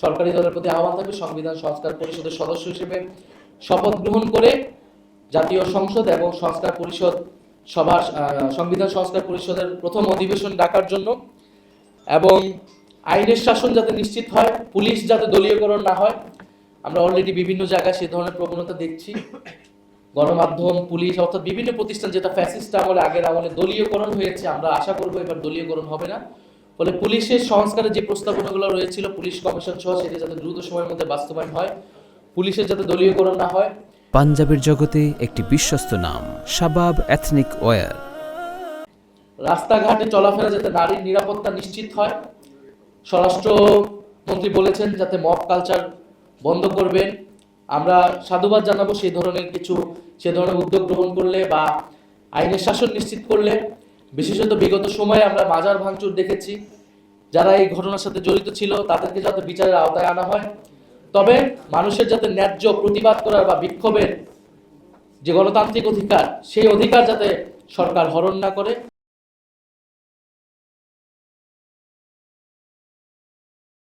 সরকারি দলের প্রতি আহ্বান থাকবে সংবিধান সংস্কার পরিষদের সদস্য হিসেবে শপথ গ্রহণ করে জাতীয় সংসদ এবং সংস্কার পরিষদ সভার সংবিধান সংস্কার পরিষদের প্রথম অধিবেশন ডাকার জন্য এবং আইনের শাসন যাতে নিশ্চিত হয়, পুলিশ যাতে দলীয়করণ না হয়। আমরা অলরেডি বিভিন্ন জায়গায় সে ধরনের প্রবণতা দেখছি। গণমাধ্যম, পুলিশ অর্থাৎ বিভিন্ন প্রতিষ্ঠান যেটা ফ্যাসিস্ট আমলে আগের আমলে দলীয়করণ হয়েছে, আমরা আশা করব এবার দলীয়করণ হবে না। ফলে পুলিশের সংস্কারের যে প্রস্তাবনাগুলো রয়েছিল পুলিশ কমিশন সহ সেটি যাতে দ্রুত সময়ের মধ্যে বাস্তবায়ন হয়, পুলিশের যাতে দলীয়করণ না হয়। পাঞ্জাবের জগতে একটি বিশ্বস্ত নাম শাবাব এথনিক ওয়্যার। রাস্তাঘাটে চলাফেরা যাতে নারীর নিরাপত্তা নিশ্চিত হয়। স্বরাষ্ট্রমন্ত্রী বলেছেন যাতে মব কালচার বন্ধ করবেন। আমরা সাধুবাদ জানাবো সে ধরনের উদ্যোগ গ্রহণ করলে বা আইনের শাসন নিশ্চিত করলে। বিশেষত বিগত সময়ে আমরা মাজার ভাঙচুর দেখেছি, যারা এই ঘটনার সাথে জড়িত ছিল তাদেরকে যাতে বিচারের আওতায় আনা হয়। তবে মানুষের যাতে ন্যায্য প্রতিবাদ করার বা বিক্ষোভের যে গণতান্ত্রিক অধিকার, সেই অধিকার যাতে সরকার হরণ না করে।